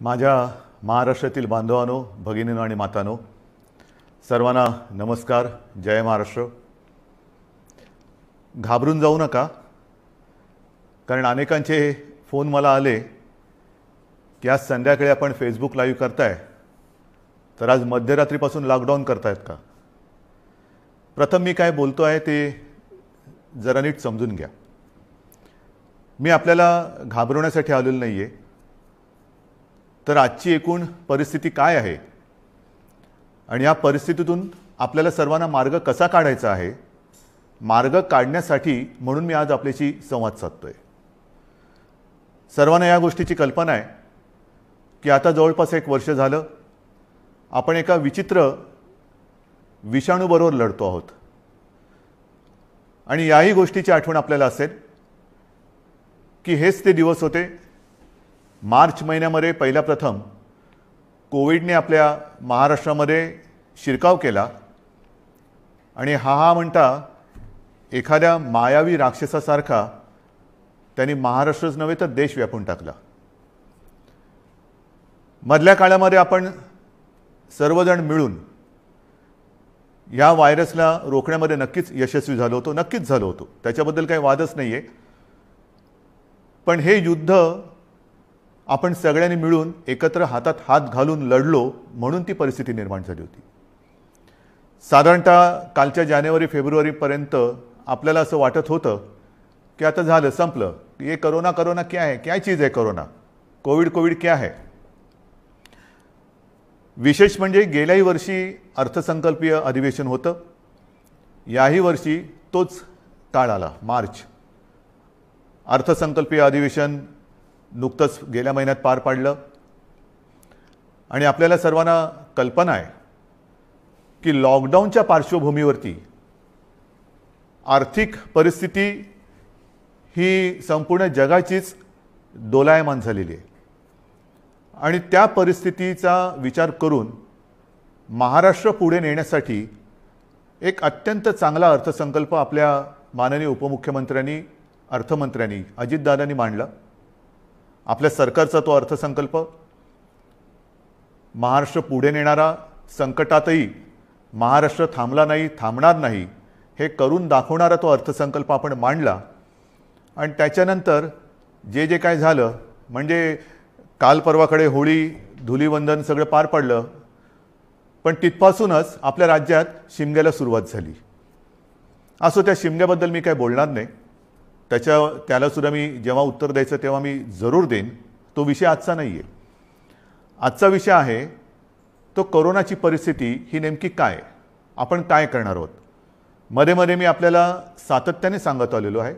माझ्या महाराष्ट्रातील बांधवांनो, भगिनींनो आणि मातांनो, सर्वांना नमस्कार. जय महाराष्ट्र. घाबरून जाऊ नका, कारण अनेकांचे फोन मला आले की आज संध्याकाळी आपण फेसबुक लाईव्ह करताय, तर आज मध्यरात्रीपासून लॉकडाऊन करतायत का. प्रथम मी काय बोलतो आहे ते जरा नीट समजून घ्या. मी आपल्याला घाबरवण्यासाठी आलेलो नाही आहे, तर आजची एकूण परिस्थिती काय आहे आणि या परिस्थितीतून आपल्याला सर्वांना मार्ग कसा काढायचा आहे, मार्ग काढण्यासाठी म्हणून मी आज आपल्याशी संवाद साधतोय. सर्वांना या गोष्टीची कल्पना आहे की आता जवळपास 1 वर्ष झालं आपण एका विचित्र विषाणूबरोबर लढतो आहोत. आणि याही गोष्टीची आठवण आपल्याला असेल की हेच ते दिवस होते मार्च महिन्यामध्ये पहिला प्रथम कोविडने आपल्या महाराष्ट्रामध्ये शिरकाव केला आणि हा म्हणता एखाद्या मायावी राक्षसासारखा त्यांनी महाराष्ट्रच नव्हे तर देश व्यापून टाकला. मधल्या काळामध्ये आपण सर्वजण मिळून या व्हायरसला रोखण्यामध्ये नक्कीच यशस्वी झालो होतो, त्याच्याबद्दल काही वादच नाही आहे. पण हे युद्ध आपण सगळ्यांनी मिळून एकत्र हातात हात घालून लढलो म्हणून ती परिस्थिती निर्माण झाली होती. साधारणतः कालच्या जानेवारी-फेब्रुवारीपर्यंत आपल्याला असं वाटत होतं की आता झालं, संपलं. ये कोरोना क्या है, क्या चीज़ है कोरोना, कोविड क्या है. विशेष म्हणजे गेल्याही वर्षी अर्थसंकल्पीय अधिवेशन होतं, याही वर्षी तोच काळ आला, मार्च. अर्थसंकल्पीय अधिवेशन नुकतंच गेल्या महिन्यात पार पाडलं आणि आपल्याला सर्वांना कल्पना आहे की लॉकडाऊनच्या पार्श्वभूमीवरती आर्थिक परिस्थिती ही संपूर्ण जगाचीच दोलायमान झालेली आहे. आणि त्या परिस्थितीचा विचार करून महाराष्ट्र पुढे नेण्यासाठी एक अत्यंत चांगला अर्थसंकल्प आपल्या माननीय उपमुख्यमंत्र्यांनी, अर्थमंत्र्यांनी, अजितदादांनी मांडला. आपल्या सरकारचा तो अर्थसंकल्प महाराष्ट्र पुढे नेणारा, संकटातही महाराष्ट्र थांबला नाही, थांबणार नाही हे करून दाखवणारा तो अर्थसंकल्प आपण मांडला. आणि त्याच्यानंतर जे जे काय झालं, म्हणजे काल परवाकडे होळी, धुलीवंदन सगळं पार पडलं, पण तिथपासूनच आपल्या राज्यात शिमग्याला सुरुवात झाली. असो, त्या शिमग्याबद्दल मी काय बोलणार नाही, त्यालासुद्धा मी जेव्हा उत्तर द्यायचं तेव्हा मी जरूर देईन. तो विषय आजचा नाही आहे. आजचा विषय आहे तो कोरोनाची परिस्थिती ही नेमकी काय, आपण काय करणार आहोत. मध्ये मध्ये मी आपल्याला सातत्याने सांगत आलेलो आहे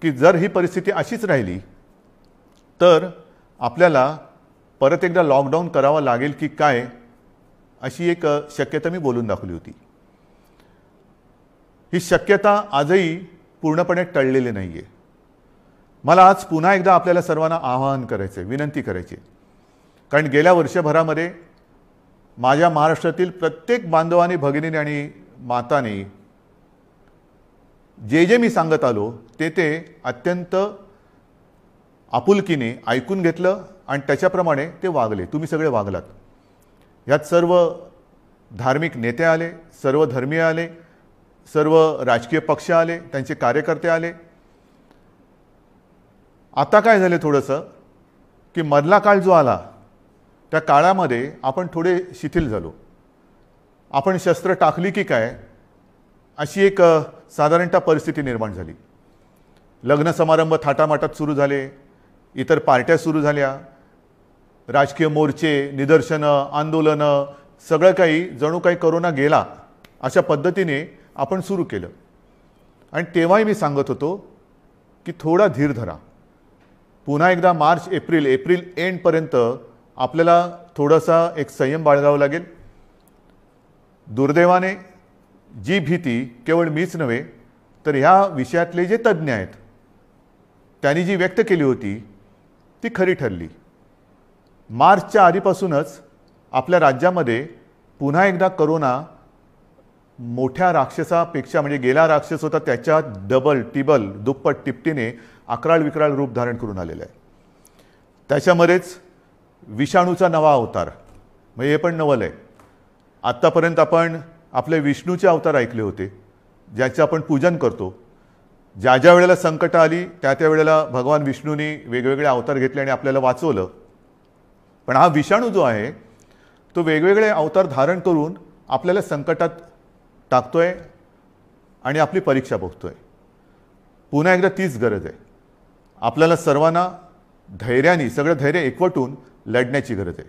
की जर ही परिस्थिती अशीच राहिली तर आपल्याला परत एकदा लॉकडाऊन करावा लागेल की काय, अशी एक शक्यता मी बोलून दाखवली होती. ही शक्यता आजही पूर्णपणे टळलेली नाही आहे. मला आज पुन्हा एकदा आपल्याला सर्वांना आवाहन करायचं आहे, विनंती करायची आहे. कारण गेल्या वर्षभरामध्ये माझ्या महाराष्ट्रातील प्रत्येक बांधवांनी, भगिनींनी आणि मातांनी जे जे मी सांगत आलो ते अत्यंत आपुलकीने ऐकून घेतलं आणि त्याच्याप्रमाणे ते वागले. तुम्ही सगळे वागलात. यात सर्व धार्मिक नेते आले, सर्व धर्मीय आले, सर्व राजकीय पक्ष आले, त्यांचे कार्यकर्ते आले. आता काय झाले थोडंसं की मधला काळ जो आला त्या काळामध्ये आपण थोडे शिथिल झालो. आपण शस्त्र टाकली की काय अशी एक साधारणतः परिस्थिती निर्माण झाली. लग्न समारंभ थाटामाटात सुरू झाले, इतर पार्ट्या सुरू झाल्या, राजकीय मोर्चे, निदर्शनं, आंदोलनं, सगळं काही जणू काही कोरोना गेला अशा पद्धतीने आपण सुरू केलं. आणि तेव्हाही मी सांगत होतो की थोडा धीर धरा. पुन्हा एकदा मार्च एप्रिल एंडपर्यंत आपल्याला थोडासा एक संयम बाळगावा लागेल. दुर्दैवाने जी भीती केवळ मीच नव्हे तर ह्या विषयातले जे तज्ज्ञ आहेत त्यांनी जी व्यक्त केली होती ती खरी ठरली. मार्चच्या आधीपासूनच आपल्या राज्यामध्ये पुन्हा एकदा कोरोना मोठ्या राक्षसापेक्षा, म्हणजे गेला राक्षस होता त्याच्या डबल, टिबल, दुप्पट, तिपटीने अकराळ विकराळ रूप धारण करून आलेलं आहे. त्याच्यामध्येच विषाणूचा नवा अवतार, म्हणजे हे पण नवल आहे. आत्तापर्यंत आपण आपले विष्णूचे अवतार ऐकले होते, ज्याचे आपण पूजन करतो. ज्या ज्या वेळेला संकट आली त्या त्या वेळेला भगवान विष्णूंनी वेगवेगळे अवतार घेतले आणि आपल्याला वाचवलं. पण हा विषाणू जो आहे तो वेगवेगळे अवतार धारण करून आपल्याला संकटात टाकतोय आणि आपली परीक्षा बघतोय. पुन्हा एकदा तीच गरज आहे. आपल्याला सर्वांना धैर्याने, सगळं धैर्य एकवटून लढण्याची गरज आहे.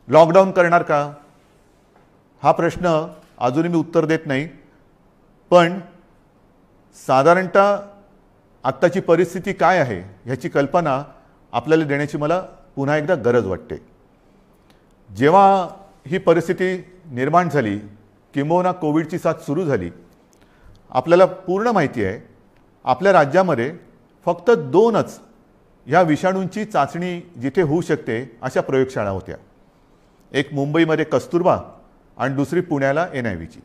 लॉकडाऊन करणार का, हा प्रश्न अजूनही मी उत्तर देत नाही. पण साधारणतः आत्ताची परिस्थिती काय आहे ह्याची कल्पना आपल्याला देण्याची मला पुन्हा एकदा गरज वाटते. जेव्हा ही परिस्थिती निर्माण झाली, किंबहुना कोविडची साथ सुरू झाली, आपल्याला पूर्ण माहिती आहे आपल्या राज्यामध्ये फक्त 2च ह्या विषाणूंची चाचणी जिथे होऊ शकते अशा प्रयोगशाळा होत्या. एक मुंबईमध्ये कस्तुरबा आणि दुसरी पुण्याला NIVची.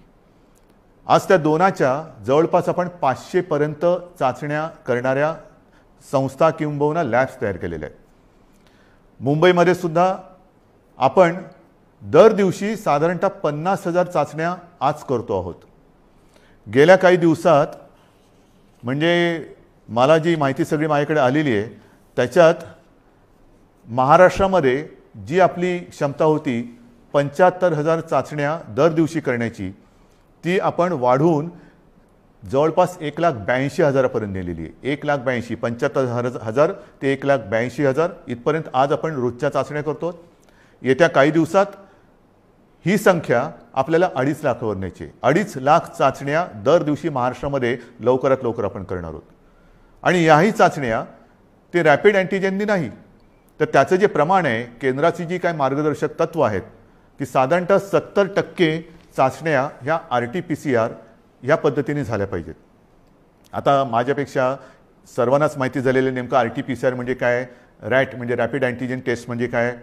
आज त्या 2च्या जवळपास आपण 500 पर्यंत चाचण्या करणाऱ्या संस्था किंबहुना लॅब्स तयार केलेल्या आहेत. मुंबईमध्ये सुद्धा आपण दर दिवशी साधारणतः 50,000 चाचण्या आज करतो आहोत. गेल्या काही दिवसात, म्हणजे मला जी माहिती सगळी माझ्याकडे आलेली आहे त्याच्यात महाराष्ट्रामध्ये जी आपली क्षमता होती 75,000 चाचण्या दर दिवशी करण्याची, ती आपण वाढवून जवळपास 1,82,000 पर्यंत नेलेली आहे. 1,82,000, 75,000 ते 1,82,000 इथपर्यंत आज आपण रोजच्या चाचण्या करतो. येत्या काही दिवसात ही संख्या आपल्याला 2.5 लाखावर न्यायची. 2.5 लाख चाचण्या दर दिवशी महाराष्ट्रामध्ये लवकरात लवकर आपण करणार आहोत. आणि याही चाचण्या ते रॅपिड अँटीजेननी नाही, तर त्याचं जे प्रमाण आहे, केंद्राची जी काय मार्गदर्शक तत्व आहेत, की साधारणतः 70% चाचण्या ह्या RT-PCR ह्या पद्धतीने झाल्या पाहिजेत. आता माझ्यापेक्षा सर्वांनाच माहिती झालेलं नेमकं RT-PCR म्हणजे काय, रॅट म्हणजे रॅपिड अँटीजेन टेस्ट म्हणजे काय.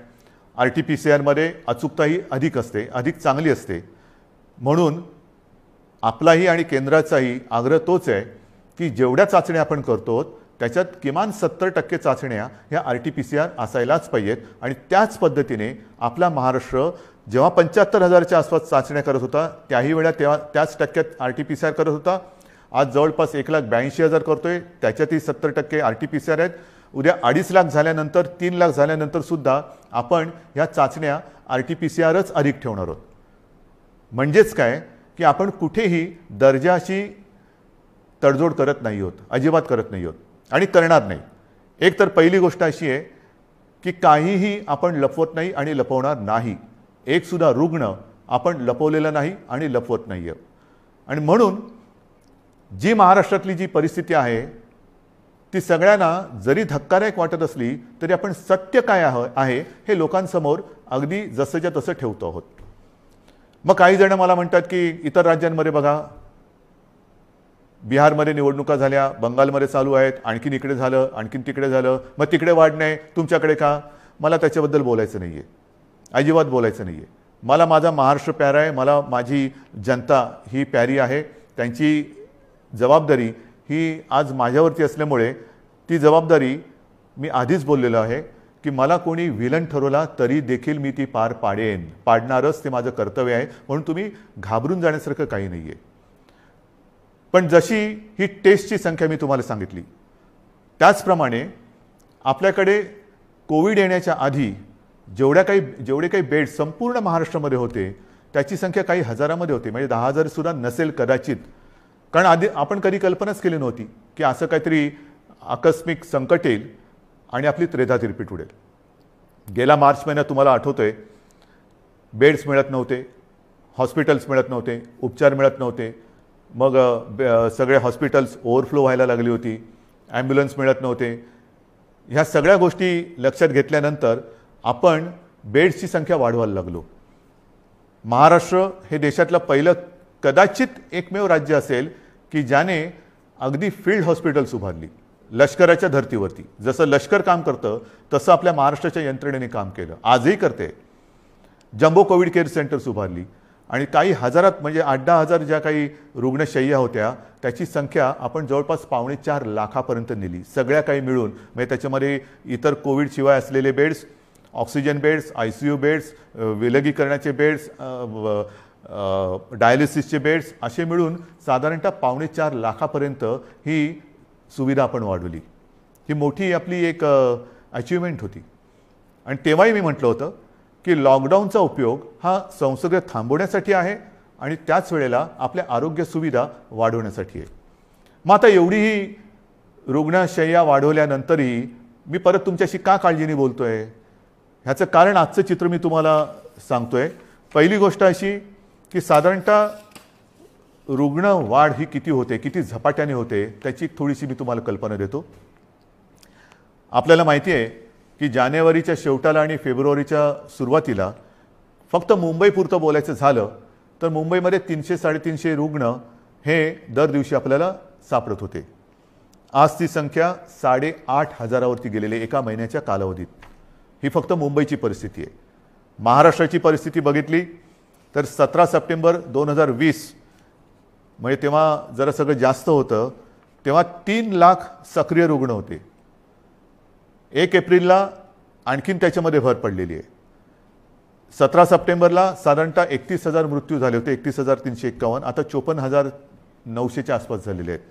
RT-PCR अचूकताही अधिक असते, अधिक चांगली असते. म्हणून आपलाही आणि केंद्राचाही आग्रह तोच आहे की जेवढ्या चाचण्या आपण करतो त्याच्यात किमान 70% चाचण्या ह्या RT-PCR असायलाच पाहिजेत. आणि त्याच पद्धतीने आपला महाराष्ट्र जेव्हा 75,000च्या आसपास चाचण्या करत होता त्याही वेळा तेव्हा त्याच टक्क्यात RT-PCR करत होता. आज जवळपास 1,82,000 करतोय, त्याच्यातही 70% RT-PCR आहेत. उद्या 2.5 लाख झाल्यानंतर, 3 लाख झाल्यानंतर सुद्धा आपण ह्या चाचण्या RT-PCRच अधिक ठेवणार आहोत. म्हणजेच काय की आपण कुठेही दर्जाची तडजोड करत नाही आहोत, अजिबात करत नाही आहोत आणि करणार नाही. एक तर पहिली गोष्ट अशी आहे की काहीही आपण लपवत नाही आणि लपवणार नाही. एक सुद्धा रुग्ण आपण लपवलेला नाही आणि लपवत नाही आहे. आणि म्हणून जी महाराष्ट्रातली जी परिस्थिती आहे ती सगळ्यांना जरी धक्कादायक वाटत असली तरी आपण सत्य काय आहे हे लोकांसमोर अगदी जसंच्या तसं ठेवतो आहोत. मग काही जण मला म्हणतात की इतर राज्यांमध्ये बघा, बिहारमध्ये निवडणुका झाल्या, बंगालमध्ये चालू आहेत, आणखीन इकडे झालं, आणखीन तिकडे झालं, मग तिकडे वाढ नाही, तुमच्याकडे का. मला त्याच्याबद्दल बोलायचं नाही आहे, अजिबात बोलायचं नाही आहे. मला माझा महाराष्ट्र प्यारा आहे, मला माझी जनता ही प्यारी आहे. त्यांची जबाबदारी ही आज माझ्यावरती असल्यामुळे ती जबाबदारी मी आधीच बोललेलो आहे की मला कोणी विलन ठरवला तरी देखील मी ती पार पाडणारच, ते माझं कर्तव्य आहे. म्हणून तुम्ही घाबरून जाण्यासारखं काही नाही आहे. पण जशी ही टेस्टची संख्या मी तुम्हाला सांगितली त्याचप्रमाणे आपल्याकडे कोविड येण्याच्या आधी जेवढे काही बेड संपूर्ण महाराष्ट्रामध्ये होते त्याची संख्या काही हजारामध्ये होती, म्हणजे 10,000 सुद्धा नसेल कदाचित. कारण आधी आपण कधी कल्पनाच केली नव्हती की असं काहीतरी आकस्मिक संकट येईल आणि आपली त्रेधा तिरपीट उडेल. गेला मार्च महिन्यात तुम्हाला आठवतंय, बेड्स मिळत नव्हते, हॉस्पिटल्स मिळत नव्हते, उपचार मिळत नव्हते. मग सगळे हॉस्पिटल्स ओव्हरफ्लो व्हायला लागली होती, ॲम्ब्युलन्स मिळत नव्हते. ह्या सगळ्या गोष्टी लक्षात घेतल्यानंतर आपण बेड्सची संख्या वाढवायला लागलो. महाराष्ट्र हे देशातलं पहिलं कदाचित एकमेव राज्य असेल की ज्याने अगदी फील्ड हॉस्पिटल्स उभारली लष्कराच्या धर्तीवरती. जसं लष्कर काम करतं तसं आपल्या महाराष्ट्राच्या यंत्रणेने काम केलं, आजही करते. जम्बो कोविड केअर सेंटर्स उभारली आणि काही हजारात, म्हणजे 8-10 ज्या काही रुग्णशय्या होत्या त्याची संख्या आपण जवळपास 3.25 लाखापर्यंत नेली, सगळ्या काही मिळून. म्हणजे त्याच्यामध्ये इतर कोविडशिवाय असलेले beds, oxygen beds, ICU beds, विलगीकरणाचे बेड्स, डायलिसिसचे बेड्स असे मिळून साधारणतः 4.25 लाखापर्यंत ही सुविधा आपण वाढवली. ही मोठी आपली एक अचिव्हमेंट होती. आणि तेव्हाही मी म्हटलं होतं की लॉकडाऊनचा उपयोग हा संसर्ग थांबवण्यासाठी आहे आणि त्याच वेळेला आपल्या आरोग्य सुविधा वाढवण्यासाठी आहे. मग आता एवढीही रुग्णशय्या वाढवल्यानंतरही मी परत तुमच्याशी का काळजीने बोलतोय, ह्याचं कारण आजचं चित्र मी तुम्हाला सांगतोय. पहिली गोष्ट अशी की साधारणतः रुग्ण वाढ ही किती होते, किती झपाट्याने होते, त्याची थोडीशी मी तुम्हाला कल्पना देतो. आपल्याला माहिती आहे की जानेवारीच्या शेवटाला आणि फेब्रुवारीच्या सुरुवातीला फक्त मुंबईपुरतं बोलायचं झालं तर मुंबईमध्ये 300-350 रुग्ण हे दर दिवशी आपल्याला सापडत होते. आज ती संख्या 8,500वरती गेलेली एका महिन्याच्या कालावधीत. ही फक्त मुंबईची परिस्थिती आहे. महाराष्ट्राची परिस्थिती बघितली तर 17 सप्टेंबर 2020 म्हणजे तेव्हा जरा सगळं जास्त होतं, तेव्हा 3 लाख सक्रिय रुग्ण होते. 1 एप्रिलला आणखीन त्याच्यामध्ये भर पडलेली आहे. 17 सप्टेंबरला साधारणतः 31,000 मृत्यू झाले होते, 31,351. आता 54,900च्या आसपास झालेले आहेत.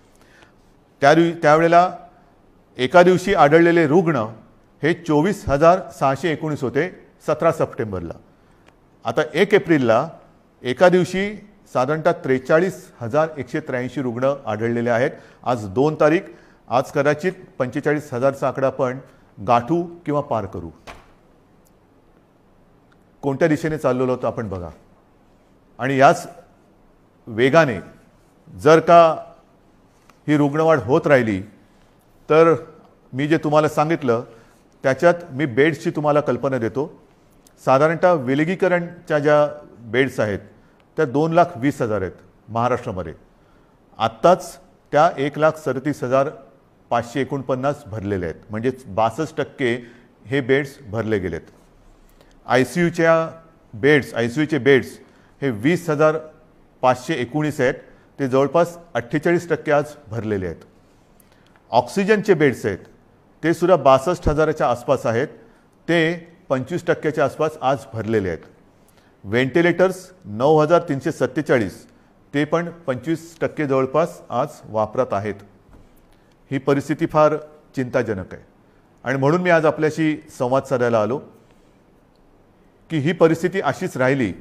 त्यावेळेला एका दिवशी आढळलेले रुग्ण हे 24,619 होते 17 सप्टेंबरला. आता 1 एप्रिलला एका दिवशी साधारणतः 43,183 रुग्ण आढळलेले आहेत. आज 2 तारीख. आज कदाचित 45,000चा आकडा आपण गाठू किंवा पार करू. कोणत्या दिशेने चाललेलो होतो आपण बघा. आणि याच वेगाने जर का ही रुग्णवाढ होत राहिली तर मी जे तुम्हाला सांगितलं त्याच्यात मी बेड्सची तुम्हाला कल्पना देतो. साधारणतः विलगीकरणच्या ज्या बेड्स आहेत त्या 2,20,000 आहेत महाराष्ट्रामध्ये. आत्ताच त्या 1,37,549 भरलेले आहेत, म्हणजे 62% हे बेड्स भरले गेलेत. ICUचे बेड्स हे 20,519 आहेत, ते जवळपास 48% आज भरलेले आहेत. ऑक्सिजनचे बेड्स आहेत ते सुद्धा 62,000च्या आसपास आहेत, ते 25%च्या आसपास आज भरलेले आहेत. व्हेंटिलेटर्स 9,347 ते पण 25% जवळपास आज वापरात आहेत. ही परिस्थिती फार चिंताजनक आहे आणि म्हणून मी आज आपल्याशी संवाद साधायला आलो की ही परिस्थिती अशीच राहिली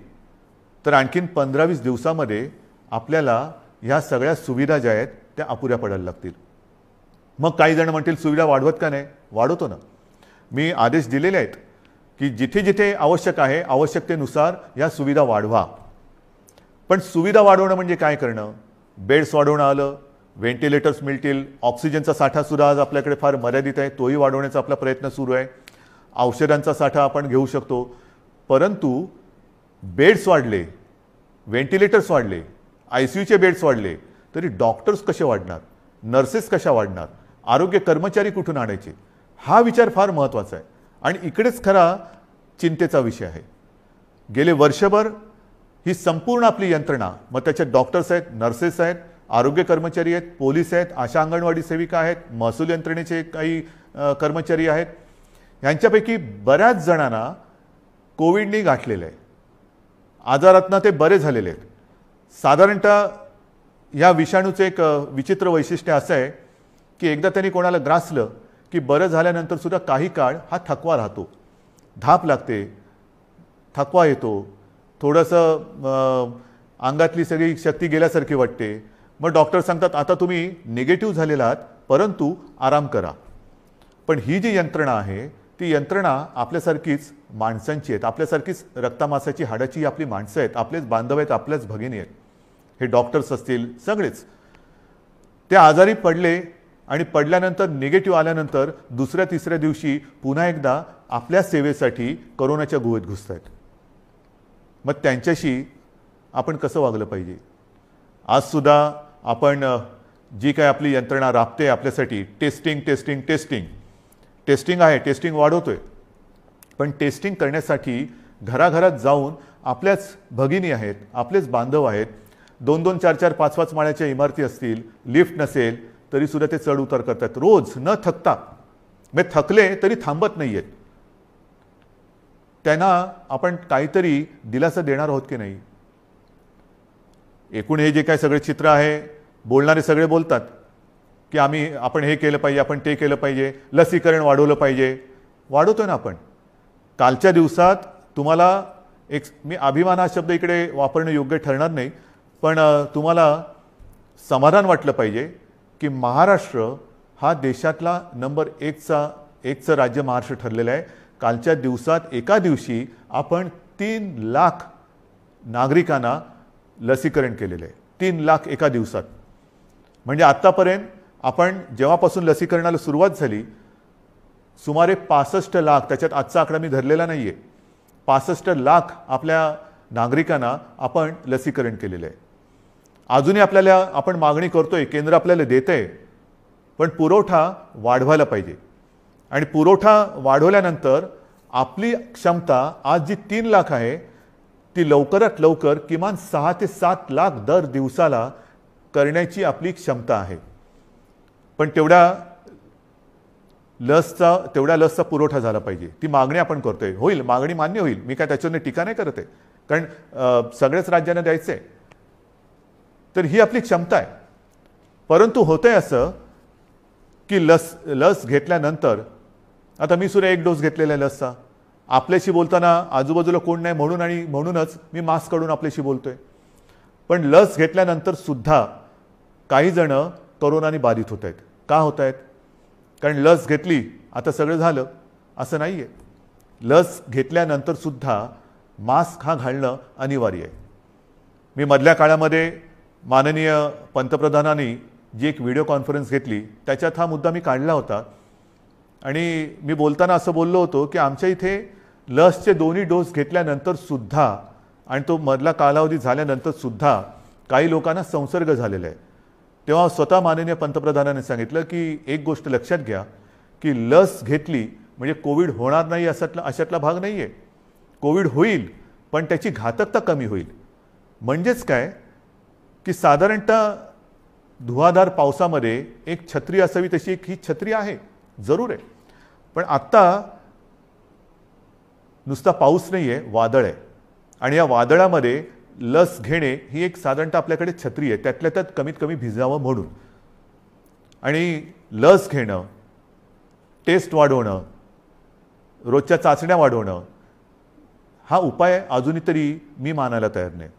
तर आणखीन 15-20 दिवसामध्ये आपल्याला ह्या सगळ्या सुविधा ज्या आहेत त्या अपुऱ्या पडायला लागतील. मग काही जण म्हणतील सुविधा वाढवत का नाही? वाढवतो ना. मी आदेश दिलेले आहेत की जिथे जिथे आवश्यक आहे आवश्यकतेनुसार या सुविधा वाढवा. पण सुविधा वाढवणं म्हणजे काय करणं? बेड्स वाढवणं आलं, व्हेंटिलेटर्स मिळतील, ऑक्सिजनचा साठासुद्धा आज आपल्याकडे फार मर्यादित आहे, तोही वाढवण्याचा आपला प्रयत्न सुरू आहे. औषधांचा साठा आपण घेऊ शकतो, परंतु बेड्स वाढले, व्हेंटिलेटर्स वाढले, ICUचे बेड्स वाढले तरी डॉक्टर्स कसे वाढणार, नर्सेस कशा वाढणार, आरोग्य कर्मचारी कुठून आणायचे? हा विचार फार महत्त्वाचा आहे आणि इकडेच खरा चिंतेचा विषय आहे. गेले वर्षभर ही संपूर्ण आपली यंत्रणा, मग त्याच्यात डॉक्टर्स आहेत, नर्सेस आहेत, आरोग्य कर्मचारी आहेत, पोलीस आहेत, आशा अंगणवाडी सेविका आहेत, महसूल यंत्रणेचे काही कर्मचारी आहेत, यांच्यापैकी बऱ्याच जणांना कोविडने गाठलेलं आहे. आजारातनं ते बरे झालेले आहेत. साधारणतः या विषाणूचं एक विचित्र वैशिष्ट्य असं आहे की एकदा त्यांनी कोणाला ग्रासलं की बरं झाल्यानंतर सुद्धा काही काळ हा थकवा राहतो, धाप लागते, थकवा येतो, थोडंसं अंगातली सगळी शक्ती गेल्यासारखी वाटते. मग डॉक्टर सांगतात आता तुम्ही निगेटिव्ह झालेला आहात परंतु आराम करा. पण ही जी यंत्रणा आहे ती यंत्रणा आपल्यासारखीच माणसांची आहेत, आपल्यासारखीच रक्तामासाची हाडाची आपली माणसं आहेत, आपलेच बांधव आहेत, आपल्याच भगिनी आहेत. हे डॉक्टर्स असतील सगळेच ते आजारी पडले आणि पडल्यानंतर निगेटिव्ह आल्यानंतर दुसऱ्या तिसऱ्या दिवशी पुन्हा एकदा आपल्या सेवेसाठी कोरोनाच्या गुहेत घुसत आहेत. मग त्यांच्याशी आपण कसं वागलं पाहिजे? आजसुद्धा आपण जी काय आपली यंत्रणा राबते आपल्यासाठी, टेस्टिंग टेस्टिंग टेस्टिंग टेस्टिंग आहे, टेस्टिंग वाढवतोय. पण टेस्टिंग करण्यासाठी घराघरात जाऊन आपल्याच भगिनी आहेत, आपलेच बांधव आहेत, 2-2, 4-4, 5-5 माळ्याच्या इमारती असतील, लिफ्ट नसेल तरी सुद्धा ते चढ उतार करतात रोज न थकता. मग थकले तरी थांबत नाही आहेत. त्यांना आपण काहीतरी दिलासा देणार आहोत की नाही. एकूण हे जे काय सगळे चित्र आहे, बोलणारे सगळे बोलतात की आपण हे केलं पाहिजे, आपण ते केलं पाहिजे, लसीकरण वाढवलं पाहिजे. वाढवतोय ना आपण. कालच्या दिवसात तुम्हाला मी अभिमान हा शब्द इकडे वापरणं योग्य ठरणार नाही, पण तुम्हाला समाधान वाटलं पाहिजे की महाराष्ट्र हा देशातला नंबर 1चं राज्य महाराष्ट्र ठरलेलं आहे. कालच्या दिवसात एका दिवशी आपण 3 लाख नागरिकांना लसीकरण केलेलं आहे. 3 लाख एका दिवसात. म्हणजे आत्तापर्यंत आपण जेव्हापासून लसीकरणाला सुरुवात झाली सुमारे 65 लाख, त्याच्यात आजचा आकडा मी धरलेला नाही आहे, 65 लाख आपल्या नागरिकांना आपण लसीकरण केलेलं आहे. अजूनही आपण मागणी करतोय, केंद्र आपल्याला देतंय, पण पुरवठा वाढवायला पाहिजे. आणि पुरवठा वाढवल्यानंतर आपली क्षमता आज जी 3 लाख आहे ती लवकरात लवकर किमान 6 ते 7 लाख दर दिवसाला करण्याची आपली क्षमता आहे. पण तेवढ्या लसचा पुरवठा झाला पाहिजे. ती मागणी आपण करतोय. होईल, मागणी मान्य होईल, मी काय त्याच्यावर टीका नाही करत आहे, कारण सगळ्याच राज्यांना द्यायचं आहे. तर ही आपली क्षमता आहे. परंतु होतंय असं की लस घेतल्यानंतर, आता मी सुद्धा 1 डोस घेतलेला आहे लसचा. आपल्याशी बोलताना आजूबाजूला कोण नाही म्हणूनच मी मास्क काढून आपल्याशी बोलतोय. पण लस घेतल्यानंतर सुद्धा काही जण कोरोनाने बाधित होत आहेत. का होत आहेत? कारण लस घेतली आता सगळं झालं असं नाही आहे. लस घेतल्यानंतर सुद्धा मास्क हा घालणं अनिवार्य आहे. मी मधल्या काळामध्ये माननीय पंतप्रधानांनी जी एक व्हिडिओ कॉन्फरन्स घेतली त्याच्यात हा मुद्दा मी काढला होता. आणि मी बोलताना असं बोललो होतो की आमच्या इथे लसचे 2 डोस घेतल्यानंतर सुद्धा आणि तो मधला कालावधी झाल्यानंतर सुद्धा काही लोकांना संसर्ग झालेला आहे. तेव्हा स्वतः माननीय पंतप्रधानांनी सांगितलं की एक गोष्ट लक्षात घ्या की लस घेतली म्हणजे कोविड होणार नाही अशातला भाग नाही आहे. कोविड होईल, पण त्याची घातकता कमी होईल. म्हणजेच काय की साधारणतः धुवाधार पावसामध्ये एक छत्री असावी तशी ही छत्री आहे, जरूर आहे. पण आत्ता नुसता पाऊस नाही आहे, वादळ आहे. आणि या वादळामध्ये लस घेणे ही एक साधारणतः आपल्याकडे छत्री आहे, त्यातल्या त्यात कमीत कमी भिजावं म्हणून. आणि लस घेणं, टेस्ट वाढवणं, रोजच्या चाचण्या वाढवणं हा उपाय अजूनही तरी मी मानायला तयार नाही.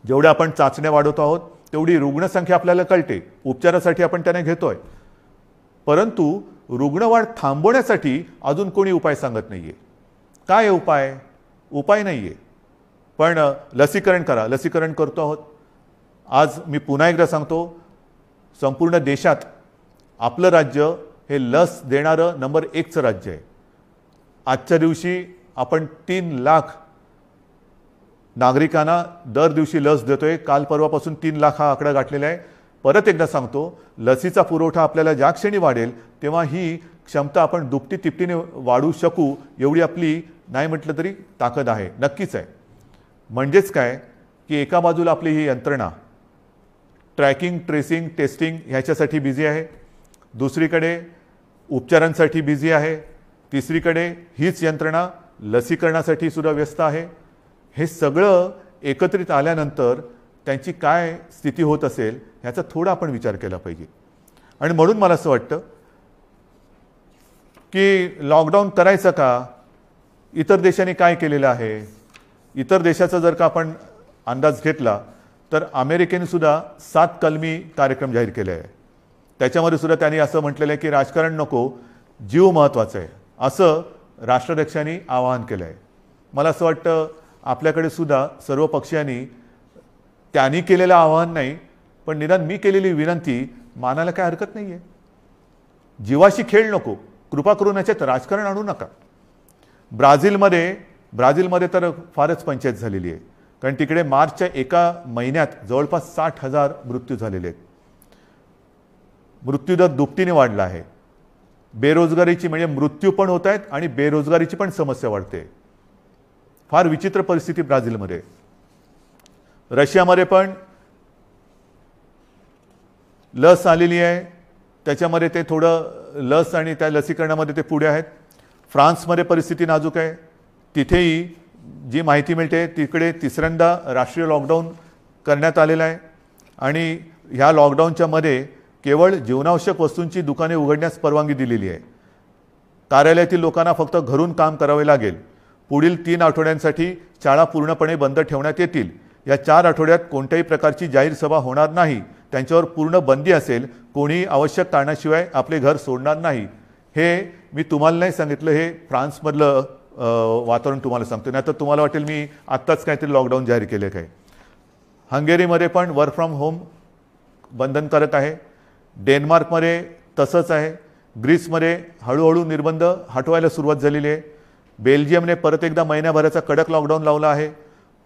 जेवढ्या आपण चाचण्या वाढवतो आहोत तेवढी रुग्णसंख्या आपल्याला कळते, उपचारासाठी आपण त्याने घेतोय. परंतु रुग्णवाढ थांबवण्यासाठी अजून कोणी उपाय सांगत नाहीये. काय उपाय? उपाय नाहीये. पण लसीकरण करा, लसीकरण करतो आहोत. आज मी पुन्हा एकदा सांगतो, संपूर्ण देशात आपलं राज्य हे लस देणारं नंबर 1चं राज्य आहे. आजच्या दिवशी आपण 3 लाख नागरिकांना दर दिवशी लस देतोय. काल परवापासून 3 लाख हा आकडा गाठलेला आहे. परत एकदा सांगतो, लसीचा पुरवठा आपल्याला ज्या क्षणी वाढेल तेव्हा ही क्षमता आपण दुपटी तिपटीने वाढवू शकू एवढी आपली नाही म्हटलं तरी ताकद आहे, नक्कीच आहे. म्हणजेच काय की एका बाजूला आपली ही यंत्रणा ट्रॅकिंग, ट्रेसिंग, टेस्टिंग ह्याच्यासाठी बिझी आहे, दुसरीकडे उपचारांसाठी बिझी आहे, तिसरीकडे हीच यंत्रणा लसीकरणासाठी सुद्धा व्यस्त आहे. हे सगळं एकत्रित आल्यानंतर त्यांची काय स्थिती होत असेल ह्याचा थोडा आपण विचार केला पाहिजे. आणि म्हणून मला असं वाटतं की लॉकडाऊन करायचं का? इतर देशांनी काय केलेलं आहे? इतर देशाचा जर का आपण अंदाज घेतला तर अमेरिकेने सुद्धा 7 कलमी कार्यक्रम जाहीर केले आहे. त्याच्यामध्ये सुद्धा त्यांनी असं म्हटलेलं आहे की राजकारण नको, जीव महत्त्वाचा आहे, असं राष्ट्राध्यक्षांनी आवाहन केलं आहे. मला असं वाटतं आपल्याकडे सुद्धा सर्व पक्षांनी त्यांनी केलेलं आवाहन नाही, पण निदान मी केलेली विनंती मानायला काय हरकत नाही आहे. जीवाशी खेळ नको, कृपा करून याच्यात राजकारण आणू नका. ब्राझीलमध्ये तर फारच पंचायत झालेली आहे, कारण तिकडे मार्चच्या एका महिन्यात जवळपास 60,000 मृत्यू झालेले आहेत. मृत्यूदर दुपटीने वाढला आहे. बेरोजगारीची म्हणजे मृत्यू पण होत आहेत आणि बेरोजगारीची पण समस्या वाढते. फार विचित्र परिस्थिती ब्राझीलमध्ये. रशियामध्ये पण लस आलेली आहे, त्याच्यामध्ये ते थोडं लस आणि त्या लसीकरणामध्ये ते पुढे आहेत. फ्रान्समध्ये परिस्थिती नाजूक आहे. तिथेही जी माहिती मिळते तिकडे तिसऱ्यांदा राष्ट्रीय लॉकडाऊन करण्यात आलेला आहे आणि ह्या लॉकडाऊनच्या मध्ये केवळ जीवनावश्यक वस्तूंची दुकाने उघडण्यास परवानगी दिलेली आहे. कार्यालयातील लोकांना फक्त घरून काम करावे लागेल. पुढील 3 आठवड्यांसाठी शाळा पूर्णपणे बंद ठेवण्यात येतील. या 4 आठवड्यात कोणत्याही प्रकारची जाहीर सभा होणार नाही. त्यांच्यावर पूर्ण बंदी असेल. कोणी आवश्यक कारणाशिवाय आपले घर सोडणार नाही. हे मी तुम्हाला नाही सांगितलं, हे फ्रान्समधलं वातावरण तुम्हाला सांगतो. नाही तर तुम्हाला वाटेल मी आत्ताच काहीतरी लॉकडाऊन जाहीर केले काय. हंगेरीमध्ये पण वर्क फ्रॉम होम बंधनकारक आहे. डेन्मार्कमध्ये तसंच आहे. ग्रीसमध्ये हळूहळू निर्बंध हटवायला सुरुवात झालेली आहे. बेल्जियमने परत एकदा महिन्याभराचा कडक लॉकडाऊन लावला आहे.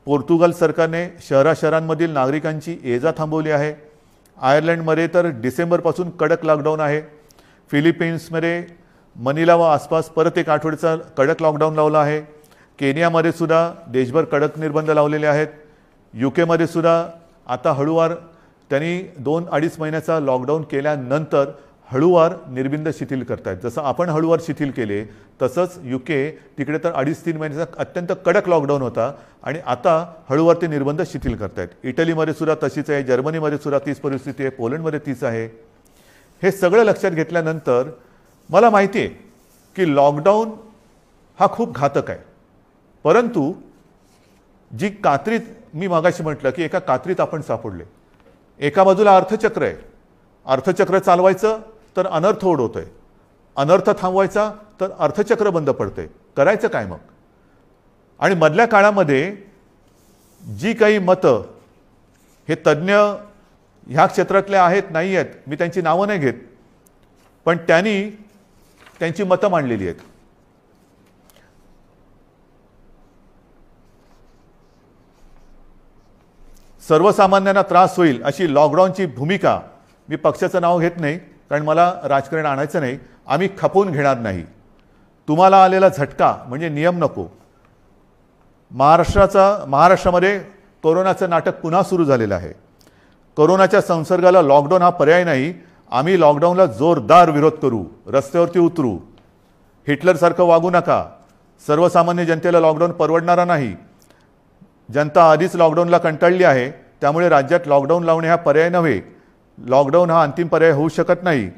पोर्तुगाल सरकारने शहरांमधील नागरिकांची ये जा थांबवली आहे. आयर्लंडमध्ये तर डिसेंबरपासून कडक लॉकडाऊन आहे. फिलिपिन्समध्ये मनिला व आसपास परत 1 आठवड्याचा कडक लॉकडाऊन लावला आहे. केनियामध्ये सुद्धा देशभर कडक निर्बंध लावलेले आहेत. UK सुद्धा आता हळूवार त्यांनी 2-2.5 महिन्याचा लॉकडाऊन केल्यानंतर हळूवार निर्बंध शिथिल करतायत. जसं आपण हळूवार शिथिल केले तसंच UK तिकडे तर 2.5-3 महिन्याचा अत्यंत कडक लॉकडाऊन होता आणि आता हळूवार ते निर्बंध शिथिल करतायत. इटलीमध्ये सुद्धा तशीच आहे. जर्मनीमध्ये सुद्धा तीच परिस्थिती आहे. पोलंडमध्ये तीच आहे. हे सगळं लक्षात घेतल्यानंतर मला माहिती आहे की लॉकडाऊन हा खूप घातक आहे. परंतु जी कात्रीत मी मागाशी म्हटलं की एका कात्रीत आपण सापडले. एका बाजूला अर्थचक्र आहे. अर्थचक्र चालवायचं तर अनर्थ ओढवतोय. अनर्थ थांबवायचा तर अर्थचक्र बंद पडतंय. करायचं काय मग. आणि मधल्या काळामध्ये जी काही मतं हे तज्ज्ञ ह्या क्षेत्रातले आहेत नाही आहेत, मी त्यांची नावं नाही घेत, पण त्यांनी त्यांची मतं मांडलेली आहेत. सर्वसामान्यांना त्रास होईल अशी लॉकडाऊनची भूमिका, मी पक्षाचं नाव घेत नाही कारण मला राजकारण आणायचं नाही, आम्ही खपवून घेणार नाही. तुम्हाला आलेला झटका म्हणजे नियम नको. महाराष्ट्रामध्ये कोरोनाचं नाटक पुन्हा सुरू झालेलं आहे. कोरोनाच्या संसर्गाला लॉकडाऊन हा पर्याय नाही. आम्ही लॉकडाऊनला जोरदार विरोध करू, रस्त्यावरती उतरू. हिटलरसारखं वागू नका. सर्वसामान्य जनतेला लॉकडाऊन परवडणारा नाही. जनता आधीच लॉकडाऊनला कंटाळली आहे. त्यामुळे राज्यात लॉकडाऊन लावणे हा पर्याय नव्हे. लॉकडाऊन हा अंतिम पर्याय होऊ शकत नाही.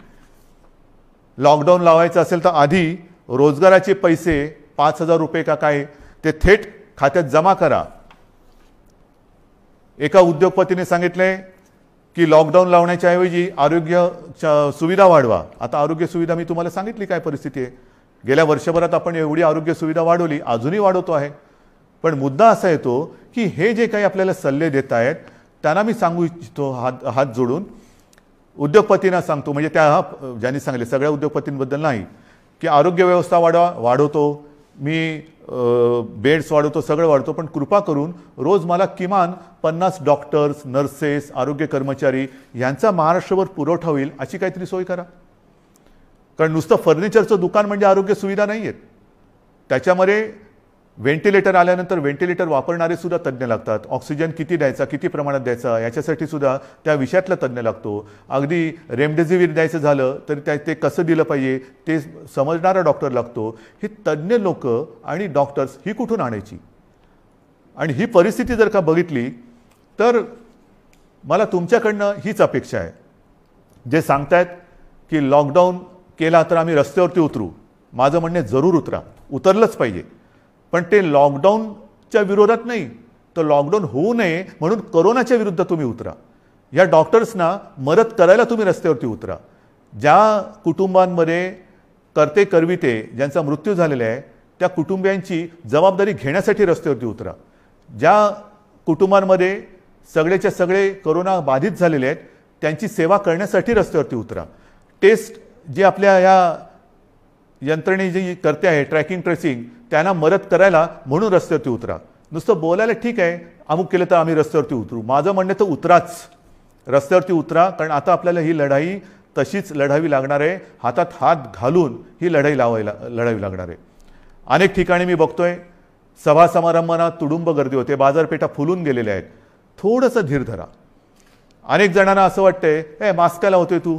लॉकडाऊन लावायचं असेल तर आधी रोजगाराचे पैसे 5,000 रुपये का काय ते थेट खात्यात जमा करा. एका उद्योगपतीने सांगितले की लॉकडाऊन लावण्याच्या ऐवजी आरोग्य सुविधा वाढवा. आता आरोग्य सुविधा मी तुम्हाला सांगितली काय परिस्थिती आहे. गेल्या वर्षभरात आपण एवढी आरोग्य सुविधा वाढवली, अजूनही वाढवतो आहे. पण मुद्दा असा येतो की हे जे काही आपल्याला सल्ले देत आहेत त्यांना मी सांगू इच्छितो हात जोडून, उद्योगपतींना सांगतो, म्हणजे त्या ज्यांनी सांगले सगळ्या उद्योगपतींबद्दल नाही, की आरोग्य व्यवस्था वाढवतो मी, बेड्स वाढवतो, सगळं वाढवतो, पण कृपा करून रोज मला किमान 50 डॉक्टर्स, नर्सेस, आरोग्य कर्मचारी यांचा महाराष्ट्रभर पुरवठा होईल अशी काहीतरी सोय करा. कारण नुसतं फर्निचरचं दुकान म्हणजे आरोग्य सुविधा नाही आहेत. त्याच्यामध्ये व्हेंटिलेटर आल्यानंतर व्हेंटिलेटर वापरणारे सुद्धा तज्ज्ञ लागतात. ऑक्सिजन किती द्यायचा, किती प्रमाणात द्यायचा याच्यासाठी सुद्धा त्या विषयातला तज्ज्ञ लागतो. अगदी रेमडेसिवीर द्यायचं झालं तरी ते कसं दिलं पाहिजे ते समजणारा डॉक्टर लागतो. ही तज्ज्ञ लोक आणि डॉक्टर्स ही कुठून आणायची. आणि ही परिस्थिती जर का बघितली तर मला तुमच्याकडनं हीच अपेक्षा आहे. जे सांगतायत की लॉकडाऊन केला तर आम्ही रस्त्यावरती उतरू, माझं म्हणणे जरूर उतरा, उतरलंच पाहिजे. पण ते लॉकडाऊनच्या विरोधात नाही, तर लॉकडाऊन होऊ नये म्हणून कोरोनाच्या विरुद्ध तुम्ही उतरा. या डॉक्टर्सना मदत करायला तुम्ही रस्त्यावरती उतरा. ज्या कुटुंबांमध्ये करते करविते ज्यांचा मृत्यू झालेला आहे त्या कुटुंबियांची जबाबदारी घेण्यासाठी रस्त्यावरती उतरा. ज्या कुटुंबांमध्ये सगळेच्या सगळे कोरोना बाधित झालेले आहेत त्यांची सेवा करण्यासाठी रस्त्यावरती उतरा. टेस्ट जे आपल्या या यंत्रणे जी करते आहे ट्रॅकिंग ट्रेसिंग त्यांना मदत करायला म्हणून रस्त्यावरती उतरा. नुसतं बोलायला ठीक आहे, अमुक केलं तर आम्ही रस्त्यावरती उतरू, माझं म्हणणं तर उतराच, रस्त्यावरती उतरा. कारण आता आपल्याला ही लढाई तशीच लढावी लागणार आहे. हातात हात घालून ही लढाई लढावी लागणार आहे. अनेक ठिकाणी मी बघतोय सभा समारंभांना तुडुंब गर्दी होते, बाजारपेठा फुलून गेलेल्या आहेत. थोडंसं धीर धरा. अनेक जणांना असं वाटतंय मास्क काय लावतोय तू.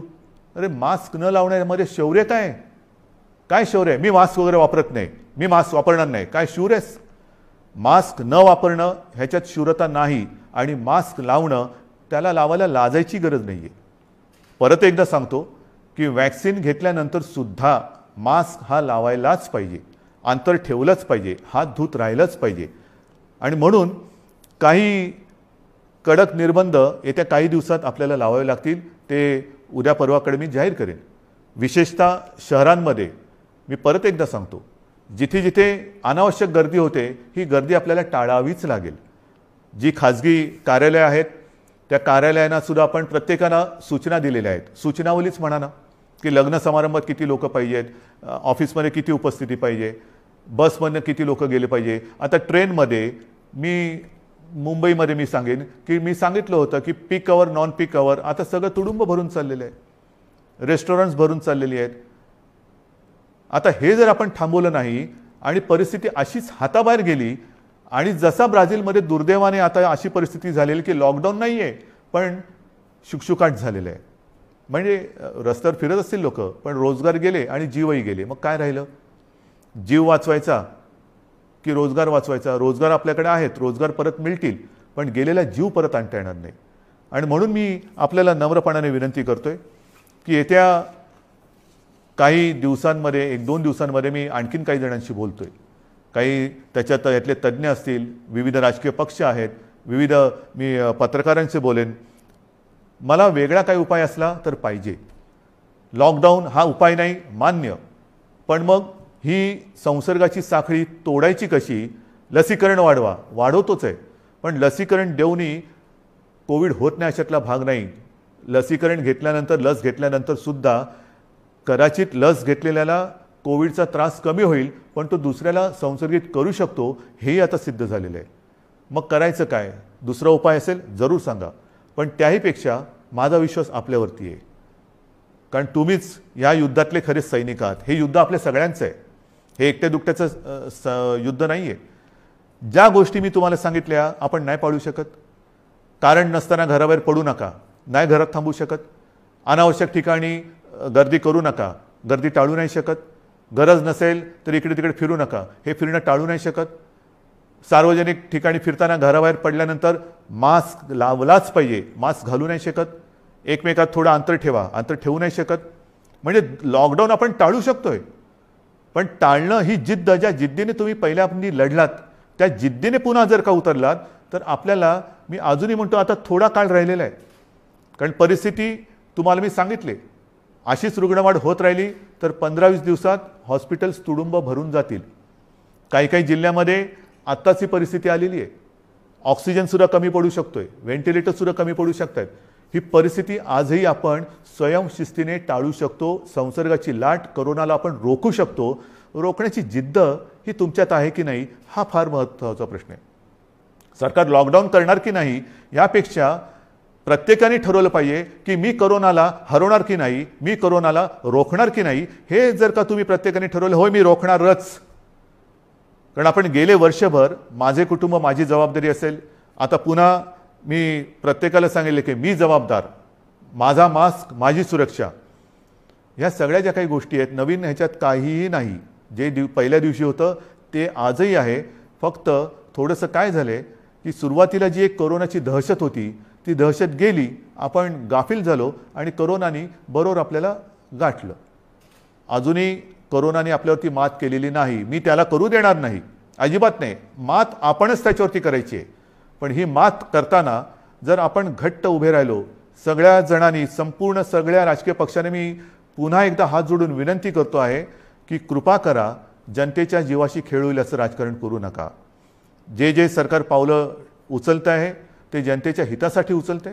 अरे मास्क न लावण्यामध्ये शौर्य काय शौर्य आहे. मी मास्क वगैरे वापरत नाही. मी मास्क वापरणार नाही. काय शूर आहेस? मास्क न वापरणं ह्याच्यात शूरता नाही आणि मास्क लावणं त्याला लावायला लाजायची गरज नाही आहे. परत एकदा सांगतो की वॅक्सिन घेतल्यानंतर सुद्धा मास्क हा लावायलाच पाहिजे, अंतर ठेवलंच पाहिजे, हात धुत राहिलंच पाहिजे. आणि म्हणून काही कडक निर्बंध येत्या काही दिवसात आपल्याला लावावे लागतील. ते उद्या परवाकडे मी जाहीर करेन. विशेषतः शहरांमध्ये मी परत एकदा सांगतो, जिथे जिथे अनावश्यक गर्दी होते ही गर्दी आपल्याला टाळावीच लागेल. जी खाजगी कार्यालय आहेत त्या कार्यालयांना सुद्धा आपण प्रत्येकाला सूचना दिलेल्या आहेत. सूचनावलीच म्हणा ना, की लग्न समारंभात किती लोक पाहिजेत, ऑफिसमध्ये किती उपस्थिती पाहिजे, बसमधनं किती लोक गेले पाहिजे. आता ट्रेनमध्ये मुंबईमध्ये मी सांगेन की मी सांगितलं होतं की पीक अवर नॉन पीक अवर आता सगळं तुडुंब भरून चाललेलं आहे, रेस्टॉरंट्स भरून चाललेली आहेत. आता हे जर आपण थांबवलं नाही आणि परिस्थिती अशीच हाताबाहेर गेली आणि जसा ब्राझीलमध्ये दुर्दैवाने आता अशी परिस्थिती झालेली की लॉकडाऊन नाही आहे पण शुकशुकाट झालेलं आहे, म्हणजे रस्त्यावर फिरत असतील लोक पण रोजगार गेले आणि जीवही गेले. मग काय राहिलं? जीव वाचवायचा की रोजगार वाचवायचा? रोजगार आपल्याकडे आहेत, रोजगार परत मिळतील पण गेलेला जीव परत आणता येणार नाही. आणि म्हणून मी आपल्याला नम्रपणाने विनंती करतोय की येत्या काही दिवसांमध्ये, 1-2 दिवसांमध्ये मी आणखीन काही जणांशी बोलतोय. काही त्याच्यात यातले तज्ज्ञ असतील, विविध राजकीय पक्ष आहेत, विविध मी पत्रकारांशी बोलेन. मला वेगळा काही उपाय असला तर पाहिजे. लॉकडाऊन हा उपाय नाही मान्य, पण मग ही संसर्गाची साखळी तोडायची कशी? लसीकरण वाढवतोच आहे पण लसीकरण देऊनही कोविड होत नाही अशातला भाग नाही. लसीकरण घेतल्यानंतर, लस घेतल्यानंतर सुद्धा कदाचित लस घेतलेल्याला कोविडचा त्रास कमी होईल पण तो दुसऱ्याला संसर्गित करू शकतो, हेही आता सिद्ध झालेलं आहे. मग करायचं काय? दुसरा उपाय असेल जरूर सांगा, पण त्याहीपेक्षा माझा विश्वास आपल्यावरती आहे. कारण तुम्हीच या युद्धातले खरे सैनिक आहात. हे युद्ध आपल्या सगळ्यांचं आहे, हे एकट्या दुकट्याचं युद्ध नाही आहे. ज्या गोष्टी मी तुम्हाला सांगितल्या आपण नाही पाळू शकत. कारण नसताना घराबाहेर पडू नका, नाही घरात थांबू शकत. अनावश्यक ठिकाणी गर्दी करू नका, गर्दी टाळू नाही शकत. गरज नसेल तर इकडे तिकडे फिरू नका, हे फिरणं टाळू नाही शकत. सार्वजनिक ठिकाणी फिरताना घराबाहेर पडल्यानंतर मास्क लावलाच पाहिजे, मास्क घालू नाही शकत. एकमेकात थोडं अंतर ठेवा, अंतर ठेवू नाही शकत. म्हणजे लॉकडाऊन आपण टाळू शकतोय पण टाळणं ही जिद्द, ज्या जिद्दीने तुम्ही पहिल्या लढलात त्या जिद्दीने पुन्हा जर का उतरलात तर आपल्याला, मी अजूनही म्हणतो आता थोडा काळ राहिलेला आहे. कारण परिस्थिती तुम्हाला मी सांगितले, अशीच रुग्णवाढ होत राहिली तर 15-20 दिवसात हॉस्पिटल्स तुडुंब भरून जातील. काही काही जिल्ह्यामध्ये आत्ताच ही परिस्थिती आलेली आहे. ऑक्सिजनसुद्धा कमी पडू शकतोय, व्हेंटिलेटरसुद्धा कमी पडू शकतात. ही परिस्थिती आजही आपण स्वयंशिस्तीने टाळू शकतो. संसर्गाची लाट, कोरोनाला आपण रोखू शकतो. रोखण्याची जिद्द ही तुमच्यात आहे की नाही हा फार महत्त्वाचा प्रश्न आहे. सरकार लॉकडाऊन करणार की नाही यापेक्षा प्रत्येकाने ठरवलं पाहिजे की मी कोरोनाला हरवणार की नाही, मी कोरोनाला रोखणार की नाही. हे जर का तुम्ही प्रत्येकाने ठरवलं, होय मी रोखणारच. कारण आपण गेले वर्षभर माझे कुटुंब माझी जबाबदारी असेल, आता पुन्हा मी प्रत्येकाला सांगितले की मी जबाबदार, माझा मास्क माझी सुरक्षा. ह्या सगळ्या ज्या काही गोष्टी आहेत नवीन, ह्याच्यात काहीही नाही. जे पहिल्या दिवशी होतं ते आजही आहे. फक्त थोडंसं काय झालं की सुरुवातीला जी एक कोरोनाची दहशत होती ती दहशत गेली, आपण गाफील झालो आणि कोरोनाने बरोबर आपल्याला गाठलं. अजूनही कोरोनाने आपल्यावरती मात केलेली नाही, मी त्याला करू देणार नाही, अजिबात नाही. मात आपणच त्याच्यावरती करायची आहे. पण ही मात करताना जर आपण घट्ट उभे राहिलो सगळ्या जणांनी, संपूर्ण सगळ्या राजकीय पक्षाने, मी पुन्हा एकदा हात जोडून विनंती करतो आहे की कृपा करा, जनतेच्या जीवाशी खेळ होईल असं राजकारण करू नका. जे सरकार पावलं उचलत आहे ते जनतेच्या हितासाठी उचलते.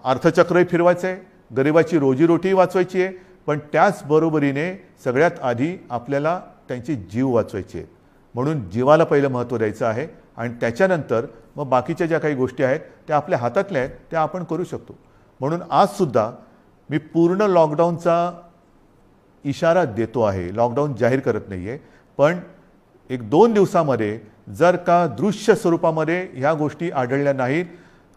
अर्थचक्रही फिरवायचं आहे, गरिबाची रोजीरोटी वाचवायची आहे, पण त्याचबरोबरीने सगळ्यात आधी आपल्याला त्यांची जीव वाचवायची आहे. म्हणून जीवाला पहिलं महत्त्व द्यायचं आहे आणि त्याच्यानंतर मग बाकीच्या ज्या काही गोष्टी आहेत त्या आपल्या हातातल्या आहेत त्या आपण करू शकतो. म्हणून आजसुद्धा मी पूर्ण लॉकडाऊनचा इशारा देतो आहे, लॉकडाऊन जाहीर करत नाही आहे. पण 1-2 दिवसामध्ये जर का दृश्य स्वरूपामध्ये ह्या गोष्टी आढळल्या नाहीत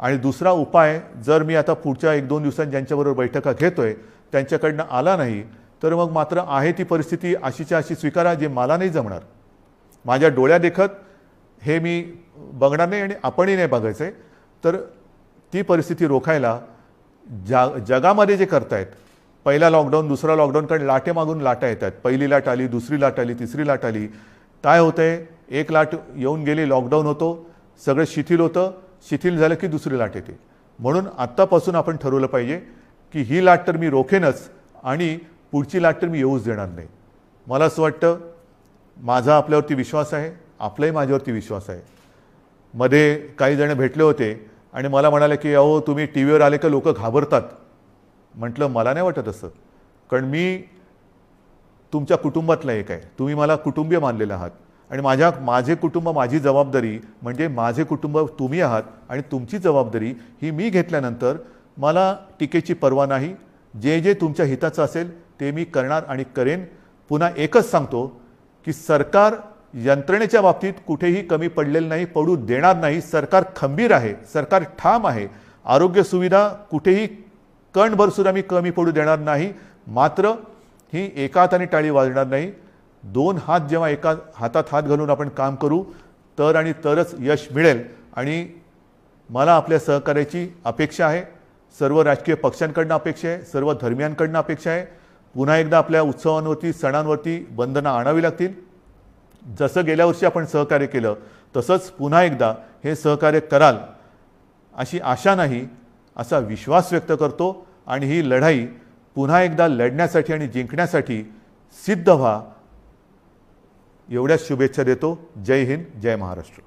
आणि दुसरा उपाय जर मी आता पुढच्या 1-2 दिवसांत ज्यांच्याबरोबर बैठका घेतोय त्यांच्याकडनं आला नाही तर मग मात्र आहे ती परिस्थिती अशीच्या अशी स्वीकारा, जे मला नाही जमणार. माझ्या डोळ्यादेखत हे मी बघणार नाही आणि आपणही नाही बघायचं आहे. तर ती परिस्थिती रोखायला जगामध्ये जे करतायत, पहिला लॉकडाऊन दुसरा लॉकडाऊन, कारण लाटे मागून लाटा येतात. पहिली लाट आली, दुसरी लाट आली, तिसरी लाट आली. काय होतंय, एक लाट येऊन गेली, लॉकडाऊन होतो, सगळं शिथिल होतं, शिथिल झालं की दुसरी लाट येते. म्हणून आत्तापासून आपण ठरवलं पाहिजे की ही लाट तर मी रोखेनच आणि पुढची लाट तर मी येऊच देणार नाही. मला असं वाटतं, माझा आपल्यावरती विश्वास आहे, आपलाही माझ्यावरती विश्वास आहे. मध्ये काही जण भेटले होते आणि मला म्हणाले की अहो तुम्ही टी व्हीवर आले का लोक घाबरतात. म्हटलं मला नाही वाटत असं, कारण मी तुमच्या कुटुंबातला एक आहे, तुम्ही मला कुटुंबीय मानलेलं आहात आणि माझे कुटुंब, माझी जबाबदारी म्हणजे माझे कुटुंब तुम्ही आहात आणि तुमची जबाबदारी ही मी घेतल्यानंतर मला टीकेची पर्वा नाही. जे जे तुमच्या हिताचं असेल ते मी करणार आणि करेन. पुन्हा एकच सांगतो की सरकार यंत्रणेच्या बाबतीत कुठेही कमी पडलेलं नाही, पडू देणार नाही. सरकार खंबीर आहे, सरकार ठाम आहे. आरोग्य सुविधा कुठेही कणभर सुद्धा मी कमी पडू देणार नाही. मात्र ही एका हाताने टाळी वाजणार नाही. दोन हात जेव्हा एका हातात हात घालून आपण काम करू तर आणि तरच यश मिळेल. आणि मला आपल्या सहकार्याची अपेक्षा आहे, सर्व राजकीय पक्षांकडनं अपेक्षा आहे, सर्व धर्मियांकडनं अपेक्षा आहे. पुन्हा एकदा आपल्या उत्सवांवरती, सणांवरती बंधनं आणावी लागतील. जसं गेल्या वर्षी आपण सहकार्य केलं तसंच पुन्हा एकदा हे सहकार्य कराल अशी आशा नाही, असा विश्वास व्यक्त करतो. आणि ही लढाई पुन्हा एकदा लढण्यासाठी आणि जिंकण्यासाठी सिद्ध व्हा, एवढ्याच शुभेच्छा देतो. जय हिंद, जय महाराष्ट्र.